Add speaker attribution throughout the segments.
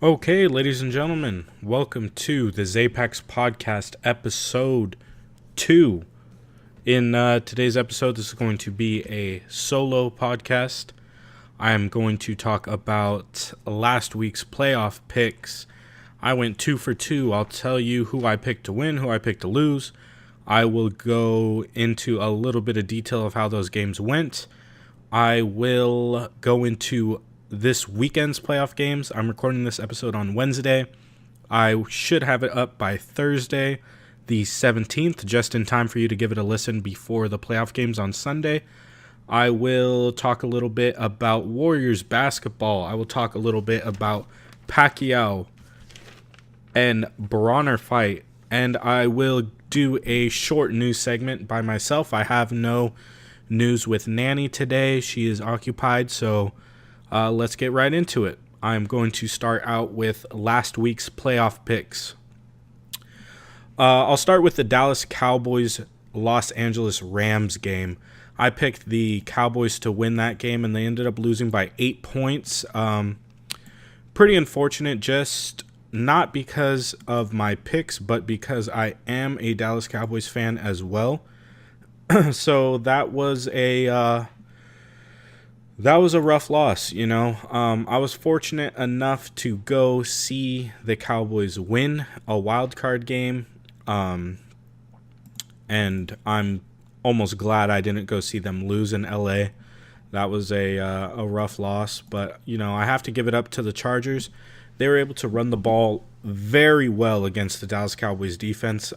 Speaker 1: Okay, ladies and gentlemen, welcome to the ZaePaxx Podcast, episode 2. In today's episode, this is going to be a solo podcast. I am going to talk about last week's playoff picks. I went 2 for 2. I'll tell you who I picked to win, who I picked to lose. I will go into a little bit of detail of how those games went. I will go into this weekend's playoff games. I'm recording this episode on Wednesday. I should have it up by Thursday, the 17th, just in time for you to give it a listen before the playoff games on Sunday. I will talk a little bit about Warriors basketball. I will talk a little bit about Pacquiao and Bronner fight. And I will do a short news segment by myself. I have no news with Nanny today. She is occupied, so let's get right into it. I'm going to start out with last week's playoff picks. I'll start with the Dallas Cowboys Los Angeles Rams game. I picked the Cowboys to win that game, and they ended up losing by 8 points. Pretty unfortunate, just not because of my picks, but because I am a Dallas Cowboys fan as well. So that was a rough loss, you know. I was fortunate enough to go see the Cowboys win a wild card game, and I'm almost glad I didn't go see them lose in LA. That was a rough loss, but you know, I have to give it up to the Chargers. They were able to run the ball very well against the Dallas Cowboys defense.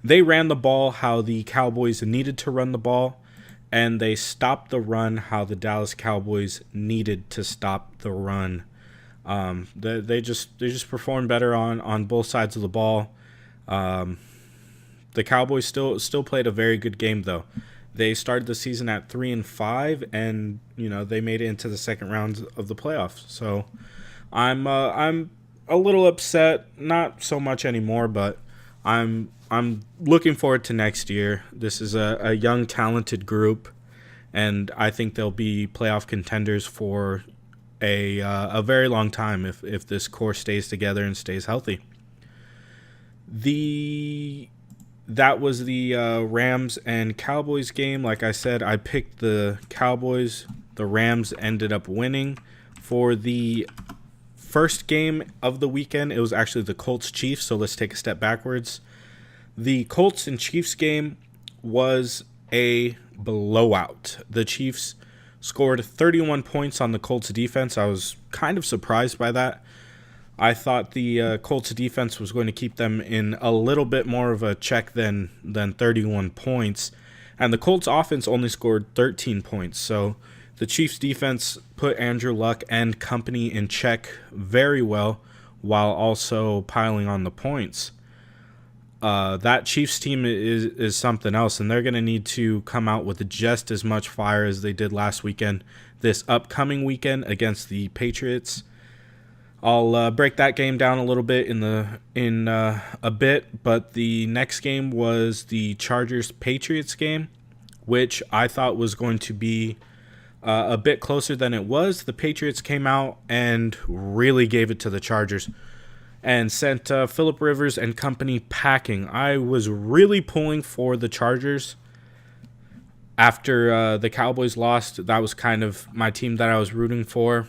Speaker 1: They ran the ball how the Cowboys needed to run the ball, and they stopped the run how the Dallas Cowboys needed to stop the run. They just performed better on both sides of the ball. The Cowboys still played a very good game though. They started the season at 3-5, and you know, they made it into the second round of the playoffs. So I'm a little upset, not so much anymore, but I'm looking forward to next year. This is a young, talented group, and I think they'll be playoff contenders for a very long time if this core stays together and stays healthy. That was the Rams and Cowboys game. Like I said, I picked the Cowboys. The Rams ended up winning. For the first game of the weekend, it was actually the Colts-Chiefs, so let's take a step backwards. The Colts and Chiefs game was a blowout. The Chiefs scored 31 points on the Colts defense. I was kind of surprised by that. I thought the Colts defense was going to keep them in a little bit more of a check than 31 points. And the Colts offense only scored 13 points. So the Chiefs defense put Andrew Luck and company in check very well while also piling on the points. That Chiefs team is something else, and they're going to need to come out with just as much fire as they did last weekend, this upcoming weekend against the Patriots. I'll break that game down a little bit in a bit, but the next game was the Chargers-Patriots game, which I thought was going to be a bit closer than it was. The Patriots came out and really gave it to the Chargers and sent Phillip Rivers and company packing. I was really pulling for the Chargers after the Cowboys lost. That was kind of my team that I was rooting for,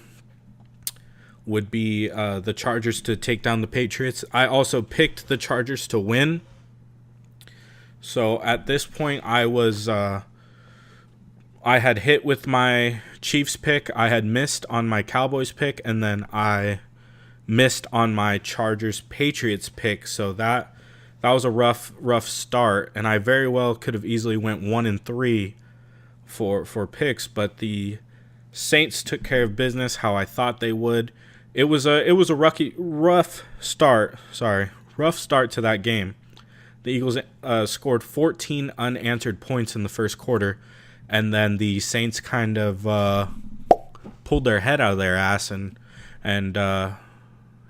Speaker 1: would be the Chargers to take down the Patriots. I also picked the Chargers to win. So at this point, I had hit with my Chiefs pick. I had missed on my Cowboys pick, and then I missed on my Chargers-Patriots pick. So that was a rough start, and I very well could have easily went 1-3 for picks, but the Saints took care of business how I thought they would. It was a rough start to that game. The Eagles scored 14 unanswered points in the first quarter, and then the Saints kind of pulled their head out of their ass and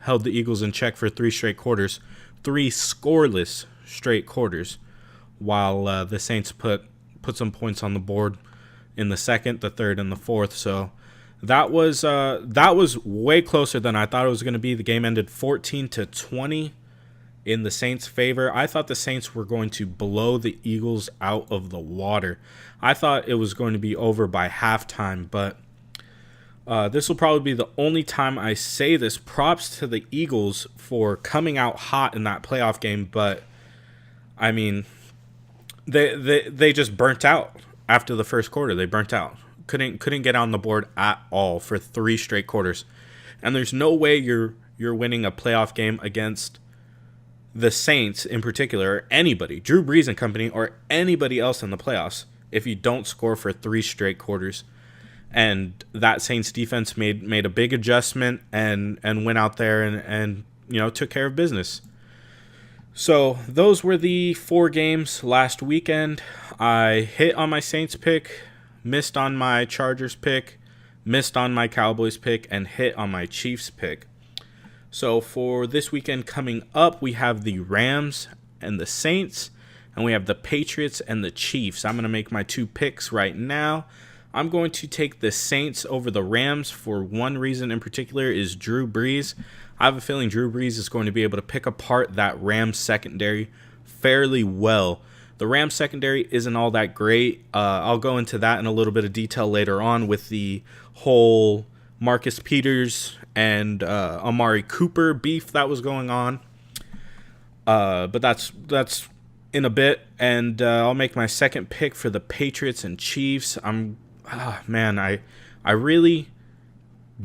Speaker 1: held the Eagles in check for 3 straight quarters, 3 scoreless straight quarters, while the Saints put some points on the board in the second, the third, and the fourth. So That was way closer than I thought it was going to be. The game ended 14-20 in the Saints' favor. I thought the Saints were going to blow the Eagles out of the water. I thought it was going to be over by halftime, but this will probably be the only time I say this. Props to the Eagles for coming out hot in that playoff game, but I mean, they just burnt out after the first quarter. They burnt out. Couldn't get on the board at all for 3 straight quarters. And there's no way you're winning a playoff game against the Saints in particular, or anybody, Drew Brees and company, or anybody else in the playoffs, if you don't score for 3 straight quarters. And that Saints defense made a big adjustment and went out there and took care of business. So those were the 4 games last weekend. I hit on my Saints pick, missed on my Chargers pick, missed on my Cowboys pick, and hit on my Chiefs pick. So for this weekend coming up, we have the Rams and the Saints, and we have the Patriots and the Chiefs. I'm going to make my 2 picks right now. I'm going to take the Saints over the Rams for one reason in particular, is Drew Brees. I have a feeling Drew Brees is going to be able to pick apart that Rams secondary fairly well. The Rams secondary isn't all that great. I'll go into that in a little bit of detail later on with the whole Marcus Peters and Amari Cooper beef that was going on. But that's in a bit, and I'll make my second pick for the Patriots and Chiefs. I really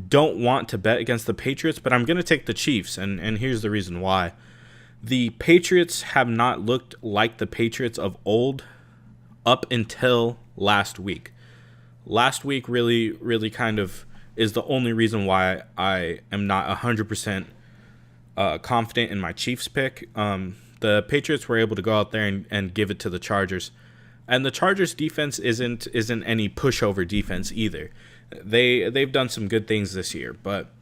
Speaker 1: don't want to bet against the Patriots, but I'm going to take the Chiefs, and here's the reason why. The Patriots have not looked like the Patriots of old up until last week. Last week really, really kind of is the only reason why I am not 100% confident in my Chiefs pick. The Patriots were able to go out there and give it to the Chargers. And the Chargers defense isn't any pushover defense either. They've done some good things this year, but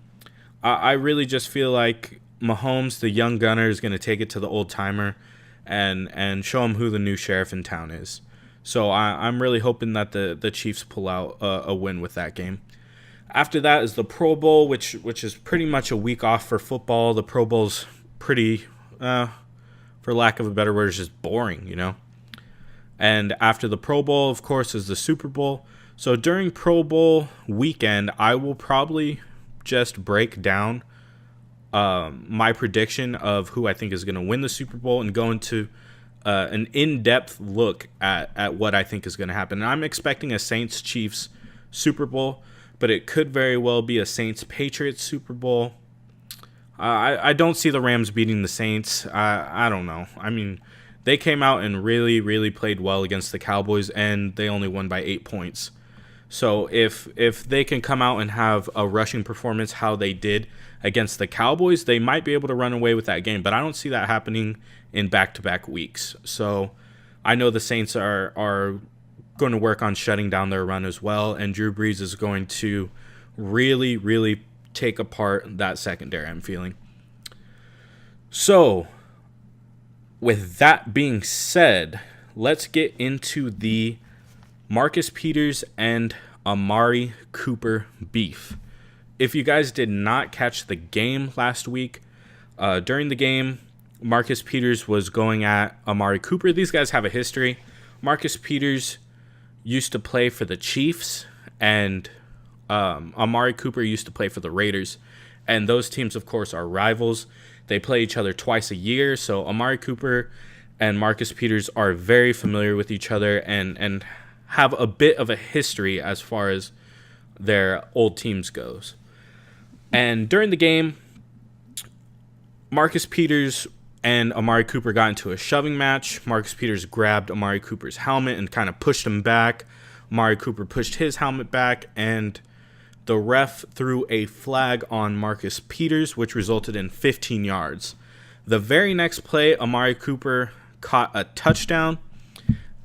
Speaker 1: I really just feel like Mahomes, the young gunner, is going to take it to the old timer and show him who the new sheriff in town is. So I'm really hoping that the Chiefs pull out a win with that game. After that is the Pro Bowl, which is pretty much a week off for football. The Pro Bowl's pretty, for lack of a better word, is just boring, And after the Pro Bowl, of course, is the Super Bowl. So during Pro Bowl weekend, I will probably just break down my prediction of who I think is going to win the Super Bowl and go into an in-depth look at what I think is going to happen. And I'm expecting a Saints-Chiefs Super Bowl, but it could very well be a Saints-Patriots Super Bowl. I don't see the Rams beating the Saints. I don't know. I mean, they came out and really, really played well against the Cowboys, and they only won by 8 points. So if they can come out and have a rushing performance how they did against the Cowboys, they might be able to run away with that game. But I don't see that happening in back-to-back weeks. So I know the Saints are going to work on shutting down their run as well, and Drew Brees is going to really, really take apart that secondary, I'm feeling. So with that being said, let's get into the Marcus Peters and Amari Cooper beef. If you guys did not catch the game last week, during the game, Marcus Peters was going at Amari Cooper. These guys have a history. Marcus Peters used to play for the Chiefs, and Amari Cooper used to play for the Raiders. And those teams, of course, are rivals. They play each other twice a year, so Amari Cooper and Marcus Peters are very familiar with each other and have a bit of a history as far as their old teams goes. And during the game, Marcus Peters and Amari Cooper got into a shoving match. Marcus Peters grabbed Amari Cooper's helmet and kind of pushed him back. Amari Cooper pushed his helmet back, and the ref threw a flag on Marcus Peters, which resulted in 15 yards. The very next play, Amari Cooper caught a touchdown,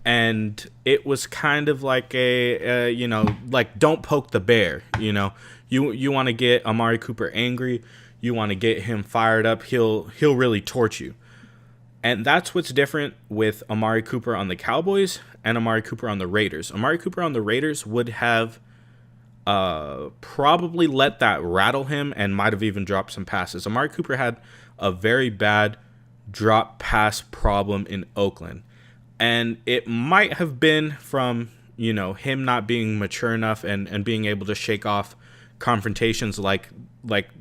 Speaker 1: and it was kind of like like don't poke the bear. You want to get Amari Cooper angry. You want to get him fired up. He'll really torch you. And that's what's different with Amari Cooper on the Cowboys and Amari Cooper on the Raiders. Amari Cooper on the Raiders would have probably let that rattle him and might have even dropped some passes. Amari Cooper had a very bad drop pass problem in Oakland. And it might have been from, him not being mature enough and being able to shake off confrontations like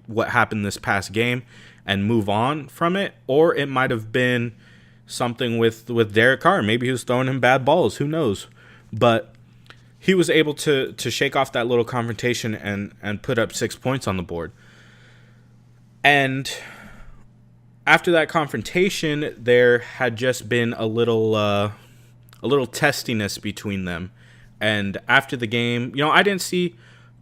Speaker 1: what happened this past game and move on from it. Or it might have been something with Derek Carr. Maybe he was throwing him bad balls. Who knows? But he was able to shake off that little confrontation and put up 6 points on the board. And after that confrontation, there had just been a little testiness between them. And after the game, I didn't see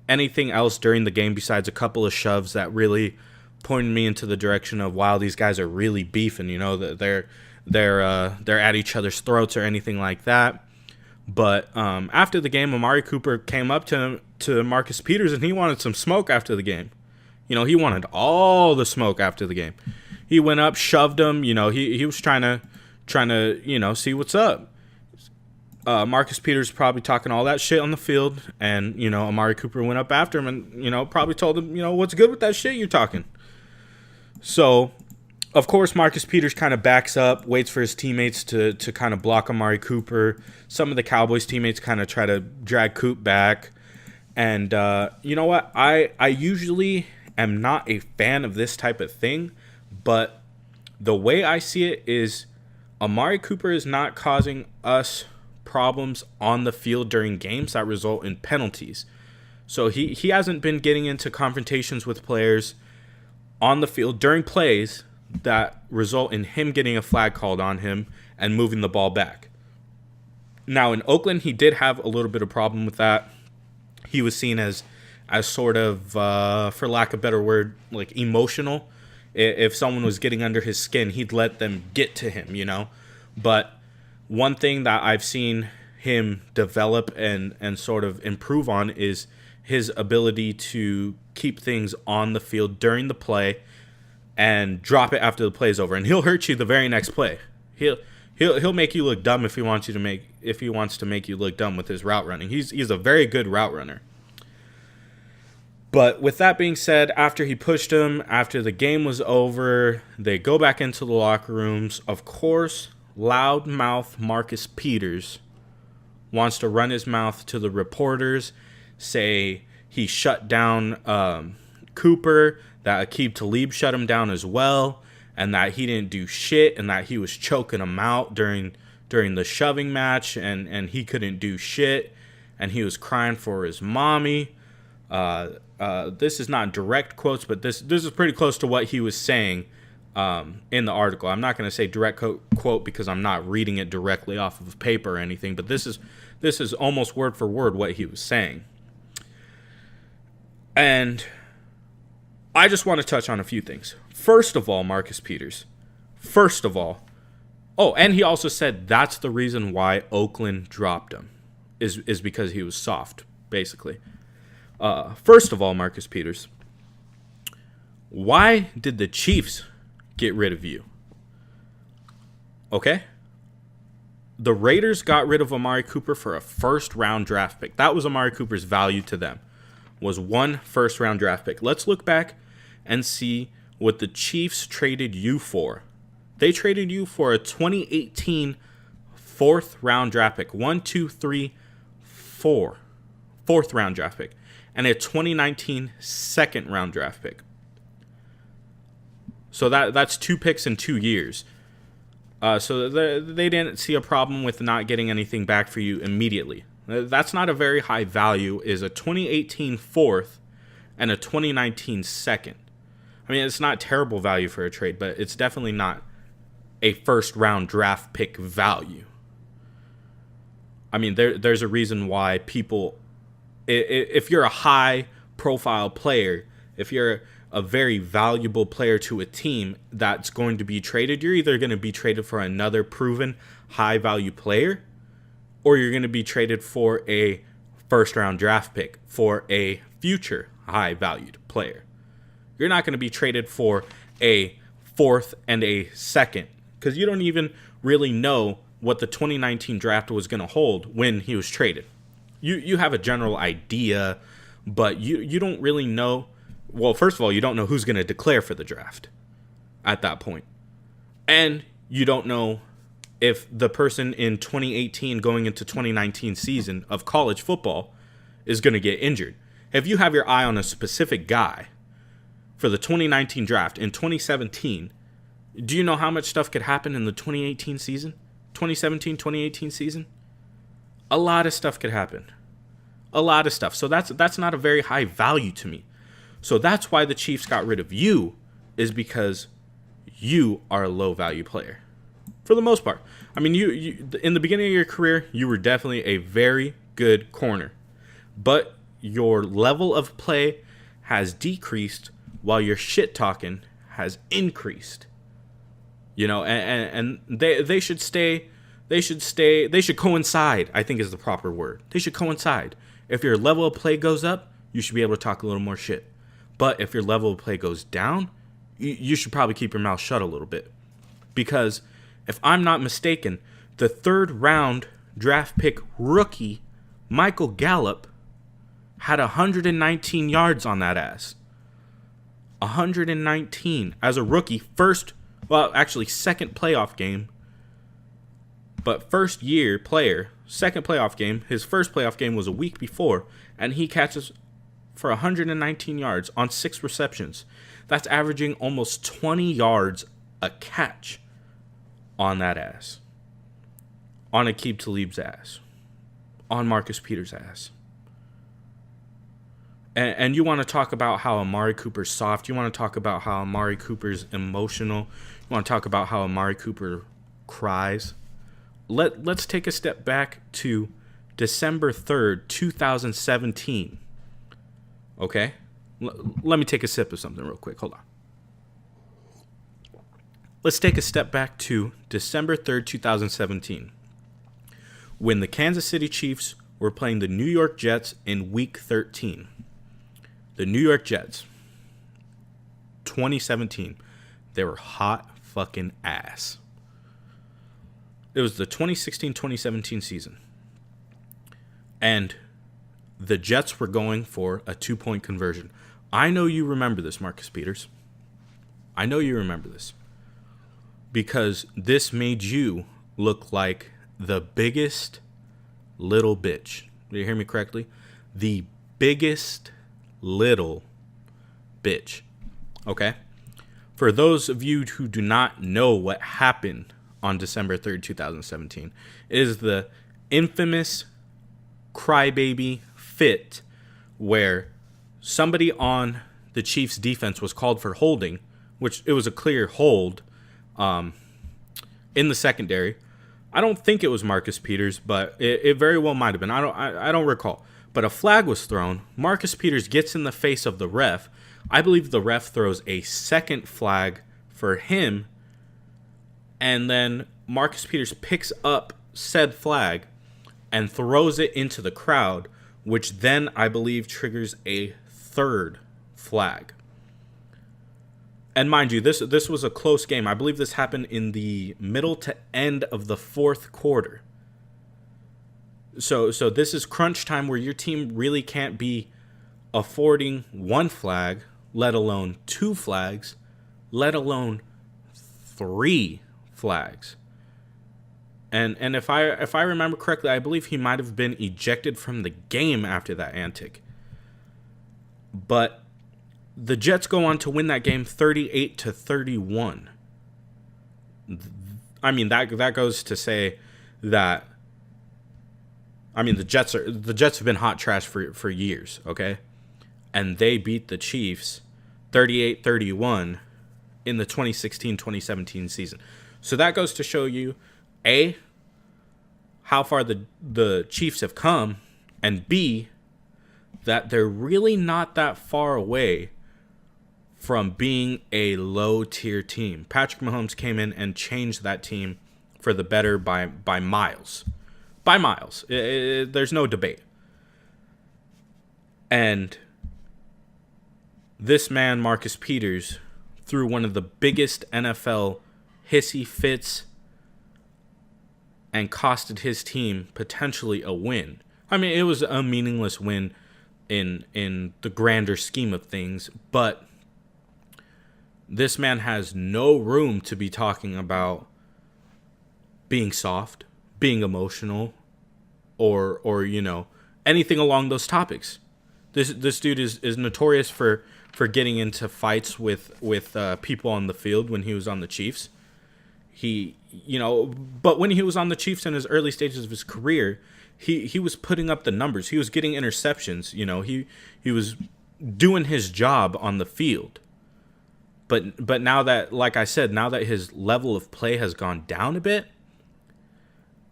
Speaker 1: anything else during the game besides a couple of shoves that really pointed me into the direction of, wow, these guys are really beefing. That they're at each other's throats or anything like that. But after the game, Amari Cooper came up to Marcus Peters and he wanted some smoke after the game. He wanted all the smoke after the game. He went up, shoved him. He was trying to see what's up. Marcus Peters probably talking all that shit on the field, and Amari Cooper went up after him and probably told him, what's good with that shit you're talking. So, of course, Marcus Peters kind of backs up, waits for his teammates to kind of block Amari Cooper. Some of the Cowboys teammates kind of try to drag Coop back, and you know what? I usually am not a fan of this type of thing. But the way I see it is Amari Cooper is not causing us problems on the field during games that result in penalties. So he hasn't been getting into confrontations with players on the field during plays that result in him getting a flag called on him and moving the ball back. Now, in Oakland, he did have a little bit of problem with that. He was seen as sort of, for lack of a better word, like emotional. If someone was getting under his skin, he'd let them get to him, But one thing that I've seen him develop and sort of improve on is his ability to keep things on the field during the play and drop it after the play is over. And he'll hurt you the very next play. He'll make you look dumb if he wants to make you look dumb with his route running. He's a very good route runner. But with that being said, after he pushed him, after the game was over, they go back into the locker rooms. Of course, loudmouth Marcus Peters wants to run his mouth to the reporters, say he shut down Cooper, that Aqib Talib shut him down as well, and that he didn't do shit, and that he was choking him out during the shoving match, and he couldn't do shit, and he was crying for his mommy. This is not direct quotes, but this is pretty close to what he was saying in the article. I'm not going to say direct quote because I'm not reading it directly off of paper or anything, but this is almost word for word what he was saying. And I just want to touch on a few things. First of all, Marcus Peters. And he also said that's the reason why Oakland dropped him, is because he was soft, basically. First of all, Marcus Peters, why did the Chiefs get rid of you? Okay? The Raiders got rid of Amari Cooper for a first-round draft pick. That was Amari Cooper's value to them, was one first-round draft pick. Let's look back and see what the Chiefs traded you for. They traded you for a 2018 fourth-round draft pick. 4th-round draft pick. And a 2019 second-round draft pick. So that's 2 picks in 2 years. So they didn't see a problem with not getting anything back for you immediately. That's not a very high value, is a 2018 fourth and a 2019 second. I mean, it's not terrible value for a trade, but it's definitely not a first-round draft pick value. I mean, there's a reason why people... If you're a high-profile player, if you're a very valuable player to a team that's going to be traded, you're either going to be traded for another proven high-value player, or you're going to be traded for a first-round draft pick for a future high-valued player. You're not going to be traded for a fourth and a second, because you don't even really know what the 2019 draft was going to hold when he was traded. You have a general idea, but you don't really know. Well, first of all, you don't know who's going to declare for the draft at that point. And you don't know if the person in 2018 going into 2019 season of college football is going to get injured. If you have your eye on a specific guy for the 2019 draft in 2017, do you know how much stuff could happen in the 2018 season? 2017, 2018 season? A lot of stuff could happen. A lot of stuff. So that's not a very high value to me. So that's why the Chiefs got rid of you, is because you are a low value player. For the most part. I mean, you in the beginning of your career, you were definitely a very good corner. But your level of play has decreased while your shit talking has increased. You know, and they should stay. They should coincide, I think is the proper word. They should coincide. If your level of play goes up, you should be able to talk a little more shit. But if your level of play goes down, you should probably keep your mouth shut a little bit. Because if I'm not mistaken, the 3rd round draft pick rookie, Michael Gallup, had 119 yards on that ass. 119 as a rookie. Second playoff game. But first year player, second playoff game. His first playoff game was a week before, and he catches for 119 yards on 6 receptions. That's averaging almost 20 yards a catch on that ass. On Aqib Talib's ass. On Marcus Peters' ass. And you want to talk about how Amari Cooper's soft. You want to talk about how Amari Cooper's emotional. You want to talk about how Amari Cooper cries. Let's take a step back to December 3rd, 2017. Okay? Let me take a sip of something real quick. Hold on. Let's take a step back to December 3rd, 2017. When the Kansas City Chiefs were playing the New York Jets in Week 13. The New York Jets, 2017, they were hot fucking ass. It was the 2016-2017 season. And the Jets were going for a 2-point conversion. I know you remember this, Marcus Peters. I know you remember this. Because this made you look like the biggest little bitch. Did you hear me correctly? The biggest little bitch. Okay? For those of you who do not know what happened on December 3rd, 2017, it is the infamous crybaby fit where somebody on the Chiefs defense was called for holding, which it was a clear hold in the secondary. I don't think it was Marcus Peters, but it very well might have been. I don't recall. But a flag was thrown. Marcus Peters gets in the face of the ref. I believe the ref throws a second flag for him. And then Marcus Peters picks up said flag and throws it into the crowd, which then I believe triggers a third flag. And mind you, this was a close game. I believe this happened in the middle to end of the 4th quarter. So this is crunch time where your team really can't be affording 1 flag, let alone 2 flags, let alone 3 flags. And if I remember correctly, I believe he might have been ejected from the game after that antic. But the Jets go on to win that game 38-31. I mean, that goes to say that, I mean, the Jets have been hot trash for years, okay? And they beat the Chiefs 38-31 in the 2016-2017 season. So that goes to show you, A, how far the Chiefs have come, and B, that they're really not that far away from being a low-tier team. Patrick Mahomes came in and changed that team for the better by miles. By miles. There's no debate. And this man, Marcus Peters, threw one of the biggest NFL hissy fits and costed his team potentially a win. I mean, it was a meaningless win. in the grander scheme of things, but this man has no room to be talking about being soft, being emotional, or anything along those topics. This dude is notorious for getting into fights with people on the field when he was on the Chiefs. But when he was on the Chiefs in his early stages of his career, he was putting up the numbers. He was getting interceptions. He was doing his job on the field. But now that, like I said, now that his level of play has gone down a bit,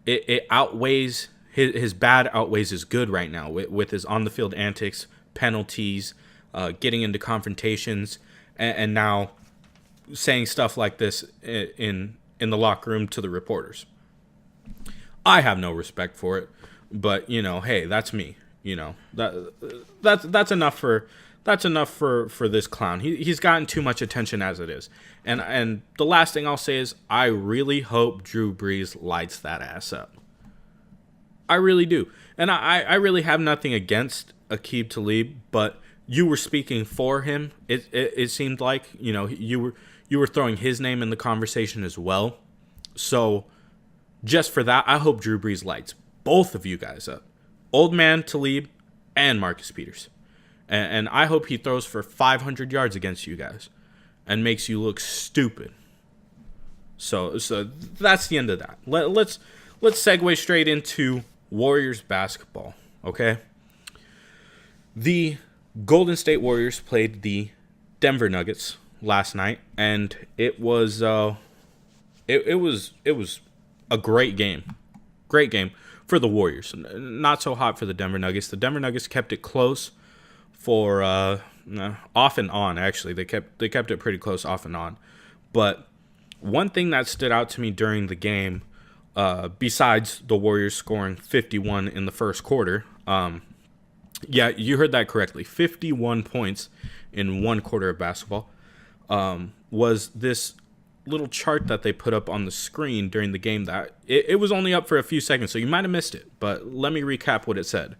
Speaker 1: it outweighs his bad outweighs his good right now with his on the field antics, penalties, getting into confrontations, and now saying stuff like this in the locker room to the reporters. I have no respect for it, but hey, that's me. That's enough for this clown. He's gotten too much attention as it is. And the last thing I'll say is I really hope Drew Brees lights that ass up. I really do. And I really have nothing against Aqib Talib, but you were speaking for him. It seemed like, you were throwing his name in the conversation as well. So just for that, I hope Drew Brees lights both of you guys up. Old man Talib and Marcus Peters. And I hope he throws for 500 yards against you guys and makes you look stupid. So that's the end of that. Let's segue straight into Warriors basketball, okay? The Golden State Warriors played the Denver Nuggets last night, and it was a great game. Great game for the Warriors. Not so hot for the Denver Nuggets. The Denver Nuggets kept it close for off and on. Actually, they kept it pretty close off and on. But one thing that stood out to me during the game, besides the Warriors scoring 51 in the first quarter, yeah, you heard that correctly, 51 points in one quarter of basketball, was this little chart that they put up on the screen during the game that it was only up for a few seconds, so you might have missed it, but let me recap what it said.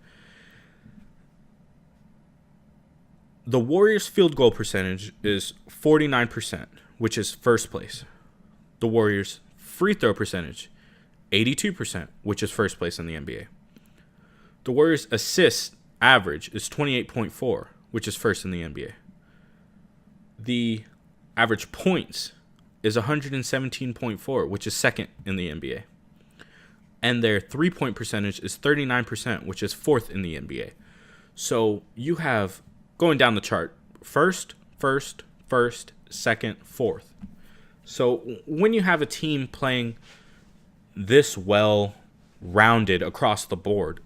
Speaker 1: The Warriors' field goal percentage is 49%, which is first place. The Warriors' free throw percentage, 82%, which is first place in the NBA. The Warriors' assist average is 28.4, which is first in the NBA. The average points is 117.4, which is second in the NBA. And their three-point percentage is 39%, which is fourth in the NBA. So you have, going down the chart, first, second, fourth. So when you have a team playing this well rounded across the board,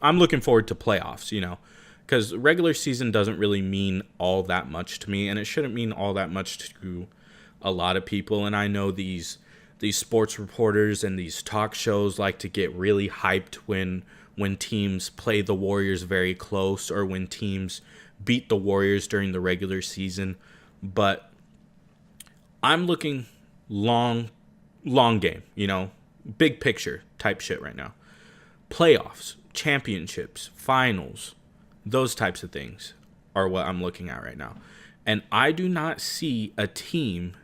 Speaker 1: I'm looking forward to playoffs, because regular season doesn't really mean all that much to me, and it shouldn't mean all that much to a lot of people. And I know these sports reporters and these talk shows like to get really hyped when teams play the Warriors very close or when teams beat the Warriors during the regular season. But I'm looking long game, big picture type shit right now. Playoffs, championships, finals, those types of things are what I'm looking at right now. And I do not see a team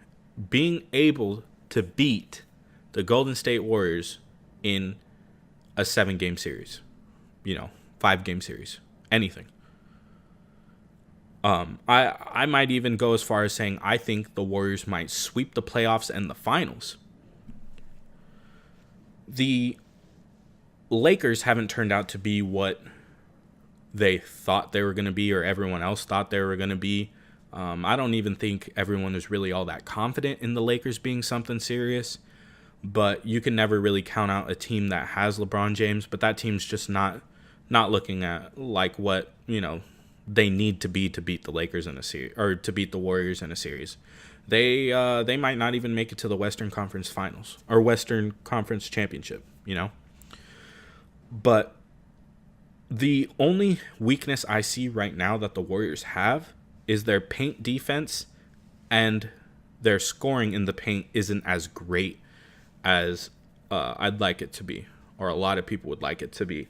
Speaker 1: being able to beat the Golden State Warriors in a 7-game series, 5-game series, anything. I might even go as far as saying I think the Warriors might sweep the playoffs and the finals. The Lakers haven't turned out to be what they thought they were going to be, or everyone else thought they were going to be. I don't even think everyone is really all that confident in the Lakers being something serious. But you can never really count out a team that has LeBron James. But that team's just not looking at like what they need to be to beat the Lakers in a series, or to beat the Warriors in a series. They might not even make it to the Western Conference Finals or Western Conference Championship. But the only weakness I see right now that the Warriors have is their paint defense, and their scoring in the paint isn't as great as I'd like it to be, or a lot of people would like it to be.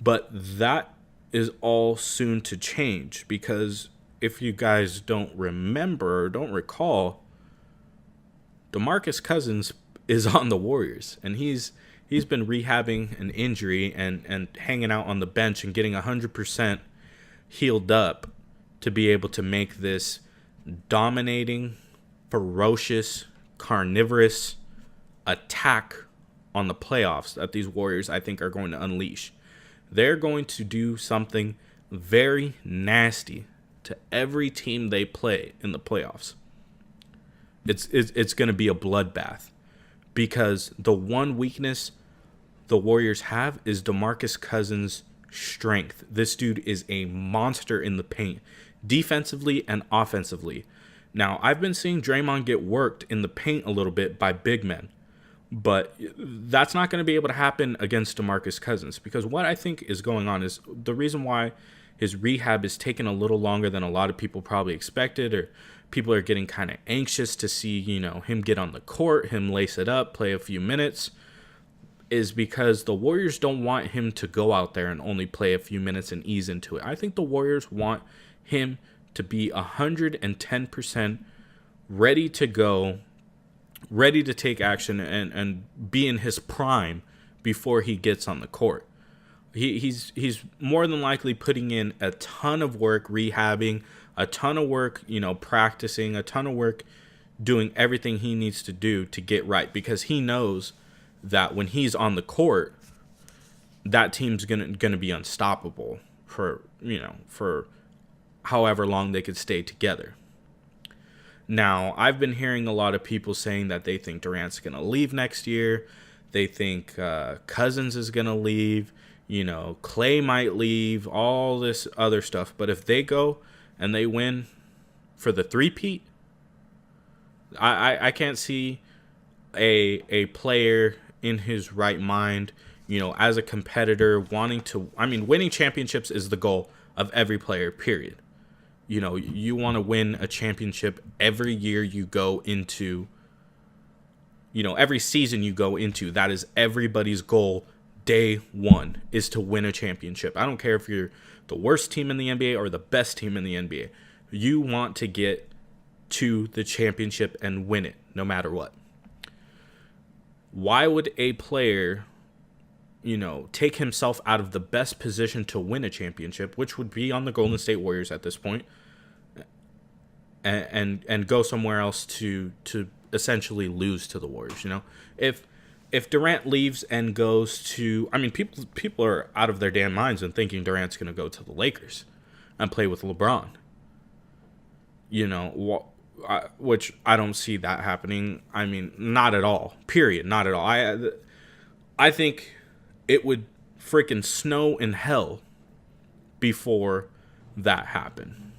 Speaker 1: But that is all soon to change, because if you guys don't remember or don't recall, DeMarcus Cousins is on the Warriors, and he's been rehabbing an injury and hanging out on the bench and getting 100% healed up to be able to make this dominating, ferocious, carnivorous attack on the playoffs that these Warriors, I think, are going to unleash. They're going to do something very nasty to every team they play in the playoffs. It's going to be a bloodbath, because the one weakness the Warriors have is DeMarcus Cousins' strength. This dude is a monster in the paint, defensively and offensively. Now, I've been seeing Draymond get worked in the paint a little bit by big men, but that's not going to be able to happen against DeMarcus Cousins, because what I think is going on is the reason why his rehab is taking a little longer than a lot of people probably expected, or people are getting kind of anxious to see, him get on the court, him lace it up, play a few minutes, is because the Warriors don't want him to go out there and only play a few minutes and ease into it. I think the Warriors want him to be 110% ready to go, ready to take action, and be in his prime before he gets on the court. He's more than likely putting in a ton of work rehabbing, a ton of work, practicing, a ton of work doing everything he needs to do to get right, because he knows that when he's on the court, that team's gonna be unstoppable for however long they could stay together. Now, I've been hearing a lot of people saying that they think Durant's gonna leave next year. They think Cousins is gonna leave. Clay might leave. All this other stuff. But if they go and they win for the three-peat, I can't see a player in his right mind, as a competitor wanting to. Winning championships is the goal of every player, period. You want to win a championship every year you go into, every season you go into. That is everybody's goal. Day one is to win a championship. I don't care if you're the worst team in the NBA or the best team in the NBA. You want to get to the championship and win it, no matter what. Why would a player, take himself out of the best position to win a championship, which would be on the Golden State Warriors at this point, and go somewhere else to essentially lose to the Warriors? If Durant leaves and goes to, people are out of their damn minds and thinking Durant's going to go to the Lakers and play with LeBron. Which I don't see that happening. Not at all. Period. Not at all. I think it would freaking snow in hell before that happened.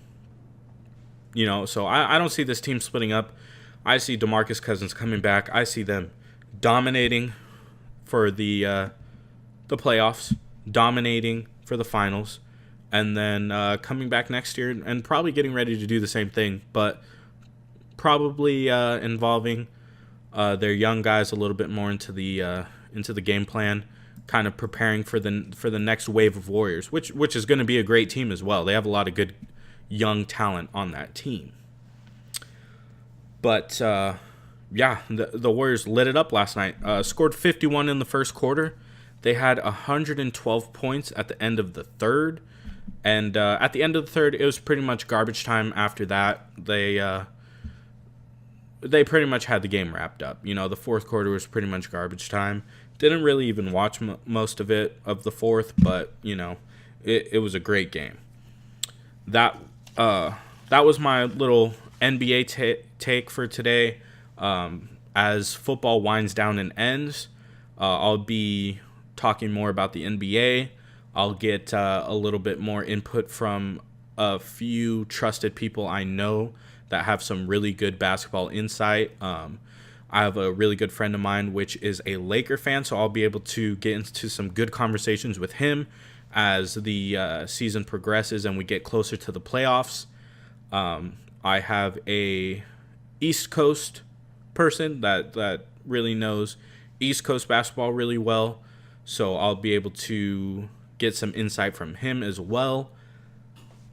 Speaker 1: So I don't see this team splitting up. I see DeMarcus Cousins coming back. I see them dominating for the playoffs, dominating for the finals, and then coming back next year and probably getting ready to do the same thing, but probably involving their young guys a little bit more into the game plan, kind of preparing for the next wave of Warriors, which is going to be a great team as well. They have a lot of good young talent on that team. But the Warriors lit it up last night. Scored 51 in the first quarter. They had 112 points at the end of the third. And at the end of the third, it was pretty much garbage time after that. They pretty much had the game wrapped up. The fourth quarter was pretty much garbage time. Didn't really even watch most of it, of the fourth, but, it was a great game. That was my little NBA take for today. As football winds down and ends, I'll be talking more about the NBA. I'll get a little bit more input from a few trusted people I know that have some really good basketball insight. I have a really good friend of mine, which is a Laker fan, so I'll be able to get into some good conversations with him as the season progresses and we get closer to the playoffs. I have a East Coast person that really knows East Coast basketball really well, so I'll be able to get some insight from him as well.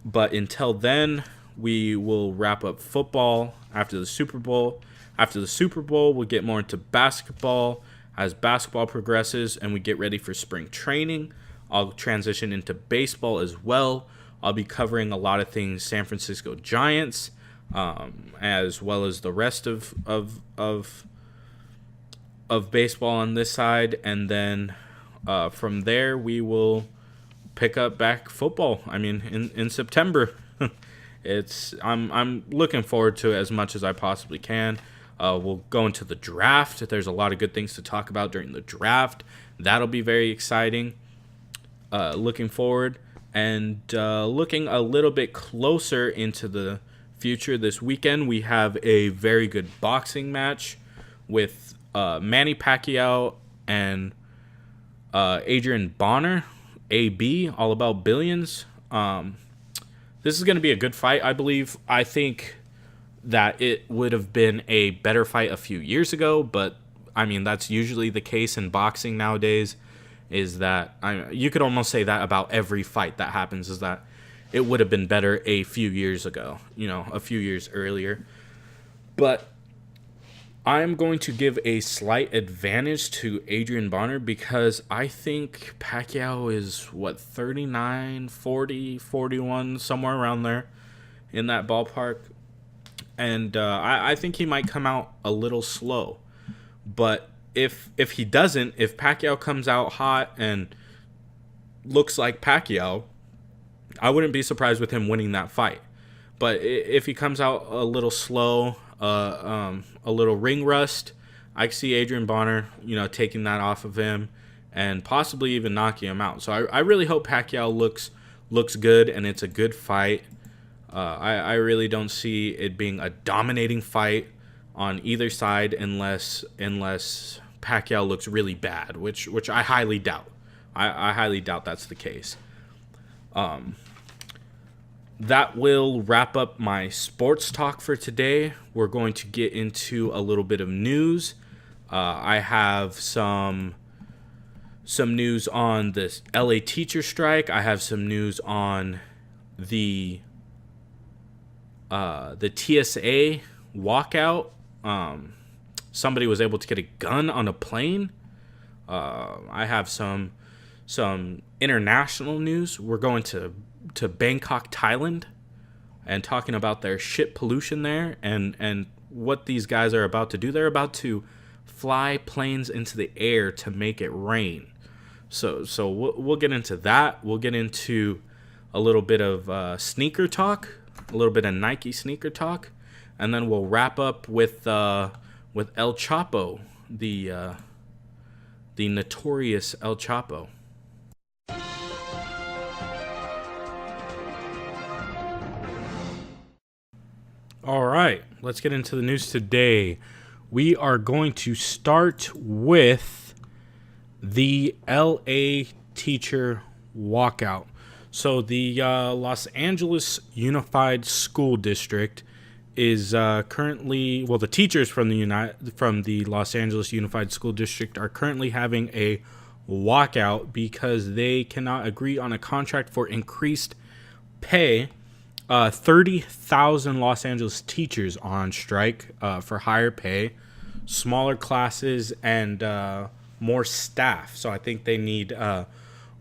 Speaker 1: But until then, we will wrap up football after the Super Bowl. After the Super Bowl, we'll get more into basketball as basketball progresses and we get ready for spring training. I'll transition into baseball as well. I'll be covering a lot of things San Francisco Giants, as well as the rest of baseball on this side. And then from there, we will pick up back football. I mean, in September. I'm looking forward to it as much as I possibly can. We'll go into the draft. There's a lot of good things to talk about during the draft. That'll be very exciting. Looking forward and looking a little bit closer into the future. This weekend we have a very good boxing match with Manny Pacquiao and Adrian Bonner, AB, all about billions. This is going to be a good fight, I believe. I think that it would have been a better fight a few years ago, but I mean, that's usually the case in boxing nowadays, is that you could almost say that about every fight that happens, is that it would have been better a few years ago, a few years earlier. But I'm going to give a slight advantage to Adrian Bonner because I think Pacquiao is, 39, 40, 41, somewhere around there in that ballpark. And I think he might come out a little slow. But if he doesn't, if Pacquiao comes out hot and looks like Pacquiao, I wouldn't be surprised with him winning that fight. But if he comes out a little slow, a little ring rust, I see Adrian Bonner, taking that off of him and possibly even knocking him out. So I really hope Pacquiao looks good and it's a good fight. I really don't see it being a dominating fight on either side unless Pacquiao looks really bad, which I highly doubt. I highly doubt that's the case. That will wrap up my sports talk for today. We're going to get into a little bit of news. I have some news on this LA teacher strike. I have some news on the TSA walkout. Somebody was able to get a gun on a plane. I have some international news. We're going to Bangkok, Thailand, and talking about their shit pollution there and what these guys are about to do. They're about to fly planes into the air to make it rain. So we'll get into that. We'll get into a little bit of sneaker talk, a little bit of Nike sneaker talk, and then we'll wrap up with El Chapo, the notorious El Chapo. All right, let's get into the news today. We are going to start with the LA teacher walkout. So the Los Angeles Unified School District is currently, the teachers from the Los Angeles Unified School District are currently having a walkout because they cannot agree on a contract for increased pay. 30,000 Los Angeles teachers are on strike for higher pay, smaller classes, and more staff. So I think they need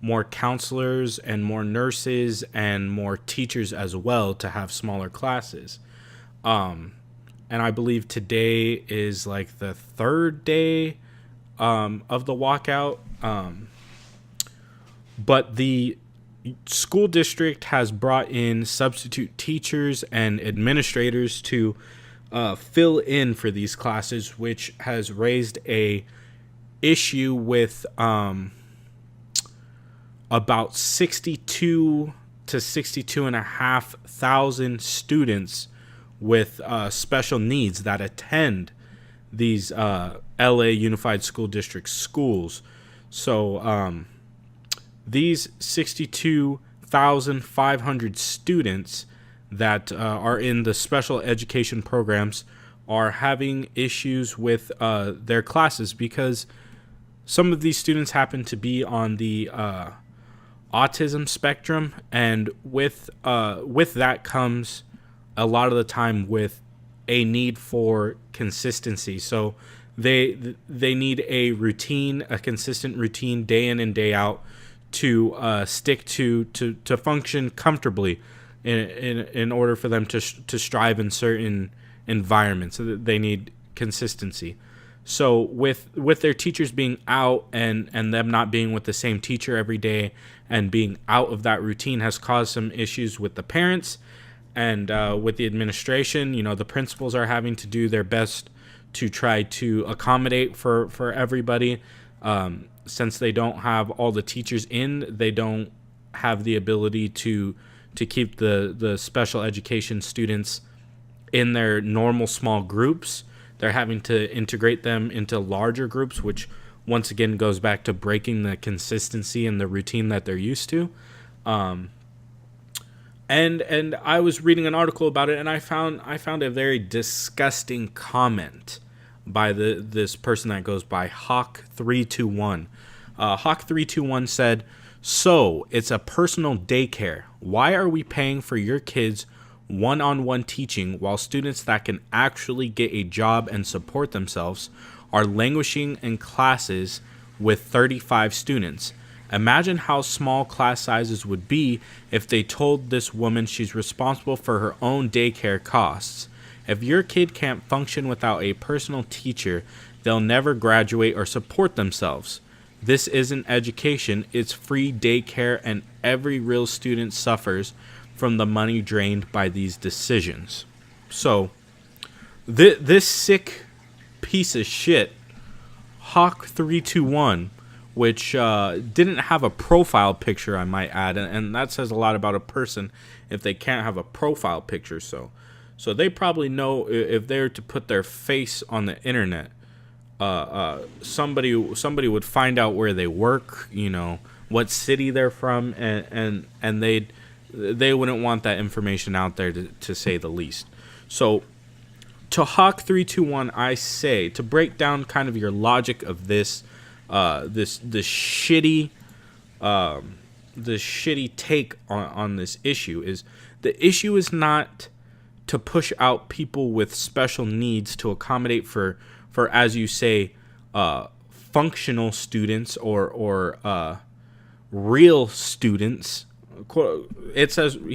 Speaker 1: more counselors and more nurses and more teachers as well to have smaller classes. And I believe today is like the third day of the walkout. But the school district has brought in substitute teachers and administrators to fill in for these classes, which has raised a issue with about 62 to 62.5 thousand students with special needs that attend these LA Unified School District schools. So these 62,500 students that are in the special education programs are having issues with their classes because some of these students happen to be on the autism spectrum, and with that comes a lot of the time with a need for consistency. So they need a routine, a consistent routine, day in and day out, to stick to function comfortably in order for them to strive in certain environments. So that they need consistency. So with their teachers being out and them not being with the same teacher every day and being out of that routine has caused some issues with the parents and with the administration. The principals are having to do their best to try to accommodate for everybody. Since they don't have all the teachers in, they don't have the ability to keep the special education students in their normal small groups. They're having to integrate them into larger groups, which once again goes back to breaking the consistency and the routine that they're used to. And I was reading an article about it, and I found a very disgusting comment by this person that goes by Hawk321. Hawk321 said, "So it's a personal daycare. Why are we paying for your kids' one-on-one teaching while students that can actually get a job and support themselves are languishing in classes with 35 students? Imagine how small class sizes would be if they told this woman she's responsible for her own daycare costs. If your kid can't function without a personal teacher, they'll never graduate or support themselves. This isn't education, it's free daycare, and every real student suffers from the money drained by these decisions." So, this sick piece of shit, Hawk321, which didn't have a profile picture, I might add, and that says a lot about a person if they can't have a profile picture. So they probably know if they're to put their face on the internet, somebody would find out where they work, what city they're from, and they wouldn't want that information out there, to say the least. So to Hawk321, I say, to break down kind of your logic of this shitty take on this issue, is the issue is not to push out people with special needs to accommodate for as you say, functional students or real students. He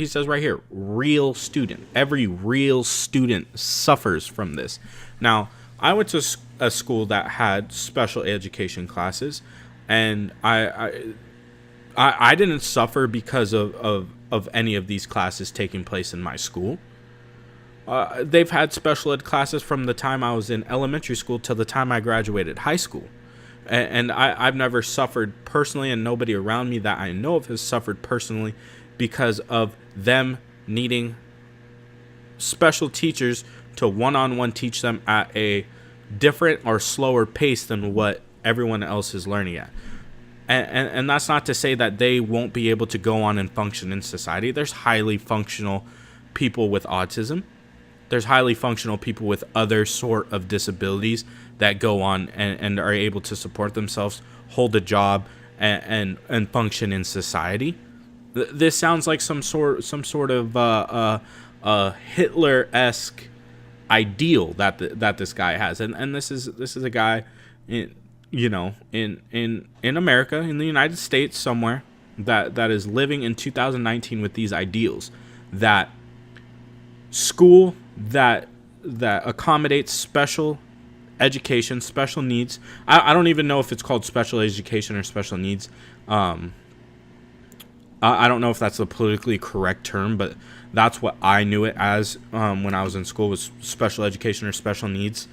Speaker 1: says right here, real student. Every real student suffers from this. Now, I went to a school that had special education classes, and I didn't suffer because of any of these classes taking place in my school. They've had special ed classes from the time I was in elementary school till the time I graduated high school. And I've never suffered personally, and nobody around me that I know of has suffered personally because of them needing special teachers to one-on-one teach them at a different or slower pace than what everyone else is learning at. And that's not to say that they won't be able to go on and function in society. There's highly functional people with autism. There's highly functional people with other sort of disabilities that go on and are able to support themselves, hold a job, and function in society. This sounds like some sort of Hitler-esque ideal that this guy has, and this is a guy in America, in the United States somewhere, that is living in 2019 with these ideals, that school that accommodates special education, special needs. I don't even know if it's called special education or special needs. I don't know if that's a politically correct term, but that's what I knew it as when I was in school, was special education or special needs.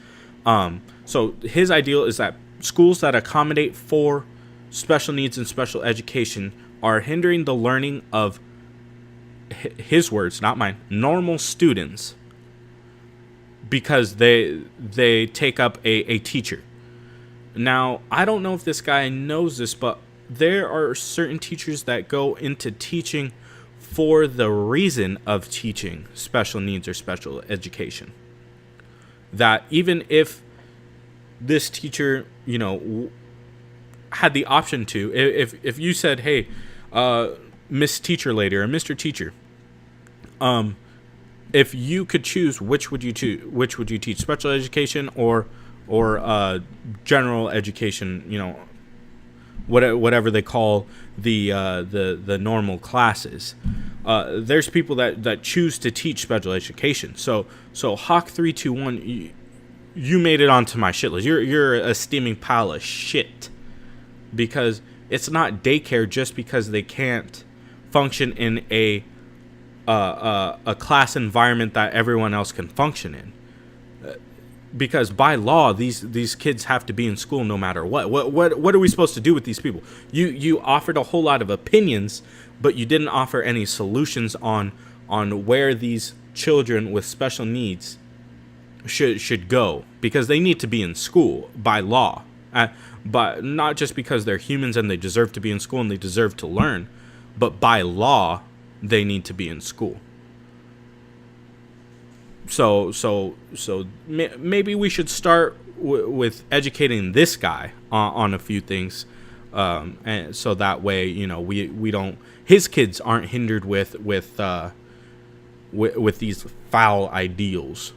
Speaker 1: So his ideal is that schools that accommodate for special needs and special education are hindering the learning of, his words, not mine, normal students, because they take up a teacher. Now, I don't know if this guy knows this, but there are certain teachers that go into teaching for the reason of teaching special needs or special education. That even if this teacher, had the option to, if you said, hey, Miss Teacher Lady or Mr. Teacher, if you could choose, which would you teach? Special education or general education? You know, whatever they call the normal classes. There's people that choose to teach special education. So Hawk321, you made it onto my shit list. You're a steaming pile of shit, because it's not daycare just because they can't function in a class environment that everyone else can function in. Because by law, these kids have to be in school no matter what. What are we supposed to do with these people? You offered a whole lot of opinions, but you didn't offer any solutions on where these children with special needs should go, because they need to be in school by law. But not just because they're humans and they deserve to be in school and they deserve to learn, but by law, they need to be in school. So maybe we should start with educating this guy on a few things, and so that way, you know, we don't, his kids aren't hindered with these foul ideals.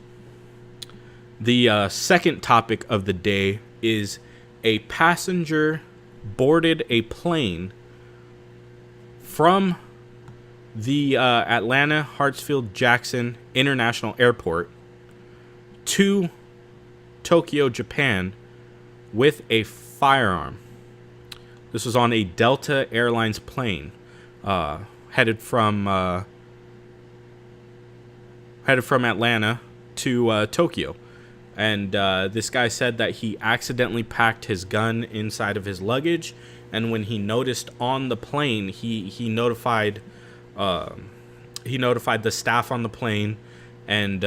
Speaker 1: The second topic of the day is a passenger boarded a plane from the Atlanta Hartsfield-Jackson International Airport to Tokyo, Japan, with a firearm. This was on a Delta Airlines plane headed from Atlanta to Tokyo. And this guy said that he accidentally packed his gun inside of his luggage, and when he noticed on the plane, he notified the staff on the plane. And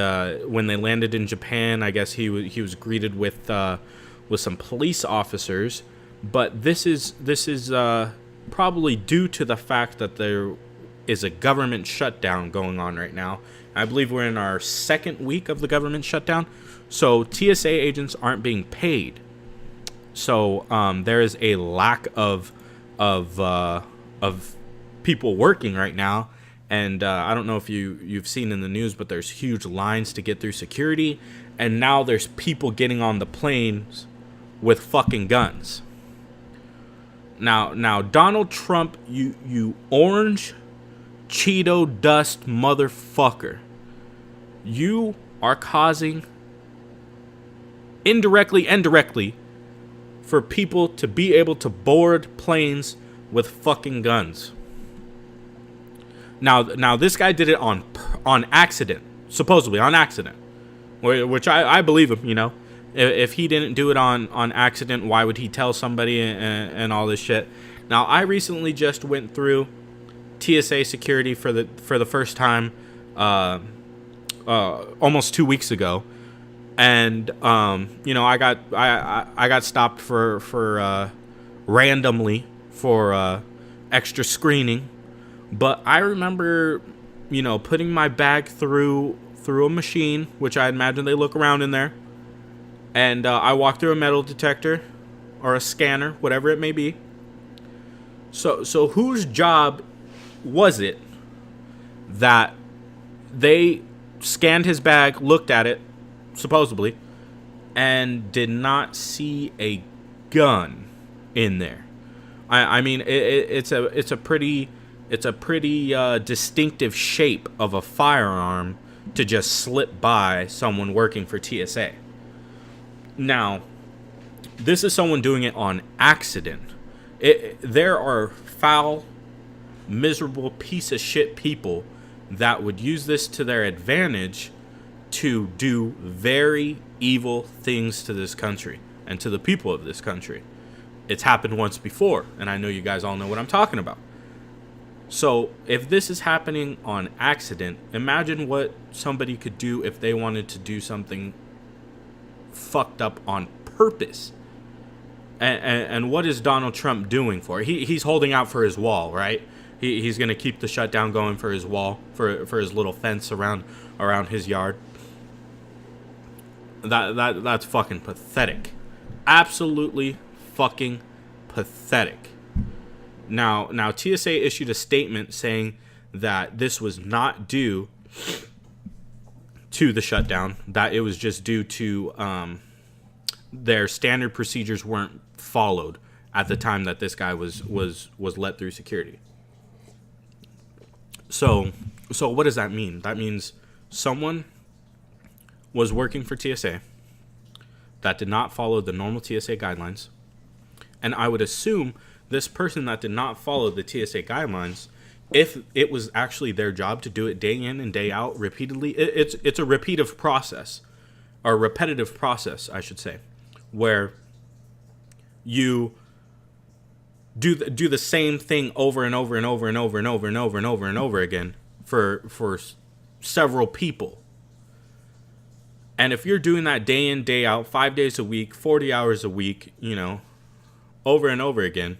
Speaker 1: when they landed in Japan, I guess he was greeted with some police officers. But this is probably due to the fact that there is a government shutdown going on right now. I believe we're in our second week of the government shutdown. So TSA agents aren't being paid. So there is a lack of people working right now. And I don't know if you've seen in the news, but there's huge lines to get through security. And now there's people getting on the planes with fucking guns. Now Donald Trump, you orange Cheeto dust motherfucker. You are causing, indirectly and directly, for people to be able to board planes with fucking guns. Now this guy did it on accident, supposedly on accident, which I believe him. You know, if he didn't do it on accident, why would he tell somebody and all this shit? Now, I recently just went through TSA security for the first time, almost 2 weeks ago, and you know, I got stopped for randomly for extra screening. But I remember, you know, putting my bag through a machine, which I imagine they look around in there. And I walked through a metal detector or a scanner, whatever it may be. So whose job was it that they scanned his bag, looked at it, supposedly, and did not see a gun in there? I mean, it's a pretty distinctive shape of a firearm to just slip by someone working for TSA. Now, this is someone doing it on accident. There are foul, miserable piece of shit people that would use this to their advantage to do very evil things to this country and to the people of this country. It's happened once before, and I know you guys all know what I'm talking about. So if this is happening on accident, imagine what somebody could do if they wanted to do something fucked up on purpose. And what is Donald Trump doing for? He's holding out for his wall, right? He's going to keep the shutdown going for his wall, for his little fence around his yard. That's fucking pathetic. Absolutely fucking pathetic. Now TSA issued a statement saying that this was not due to the shutdown, that it was just due to their standard procedures weren't followed at the time that this guy was let through security. So what does that mean? That means someone was working for TSA that did not follow the normal TSA guidelines. And I would assume this person that did not follow the TSA guidelines, if it was actually their job to do it day in and day out repeatedly, it's a repetitive process, or repetitive process, I should say, where you do the same thing over and over and over and over and over and over and over and over again for several people. And if you're doing that day in, day out, 5 days a week, 40 hours a week, over and over again,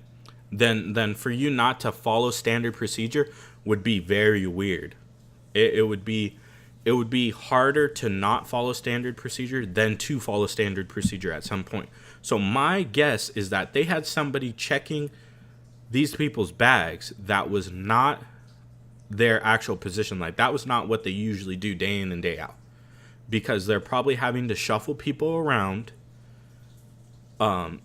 Speaker 1: then for you not to follow standard procedure would be very weird. It would be harder to not follow standard procedure than to follow standard procedure at some point. So my guess is that they had somebody checking these people's bags that was not their actual position. Like, that was not what they usually do day in and day out, because they're probably having to shuffle people around to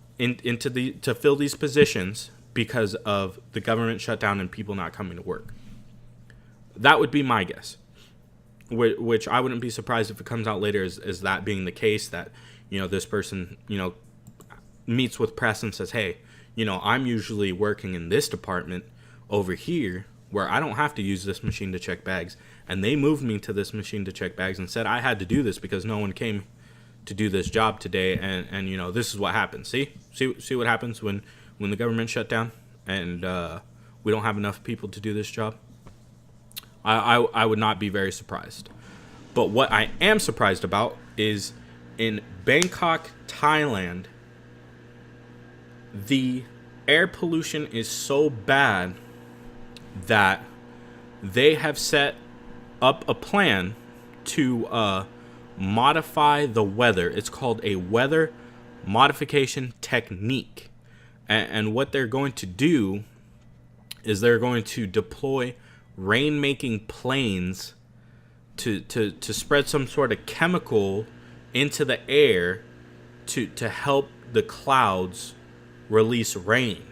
Speaker 1: fill these positions because of the government shutdown and people not coming to work. That would be my guess, which I wouldn't be surprised if it comes out later as that being the case, that, this person, meets with press and says, hey, I'm usually working in this department over here where I don't have to use this machine to check bags. And they moved me to this machine to check bags and said I had to do this because no one came to do this job today. And this is what happens. See what happens when the government shut down and we don't have enough people to do this job. I would not be very surprised. But what I am surprised about is in Bangkok, Thailand, the air pollution is so bad that they have set up a plan to modify the weather. It's called a weather modification technique. And what they're going to do is they're going to deploy rain-making planes to spread some sort of chemical into the air to help the clouds release rain.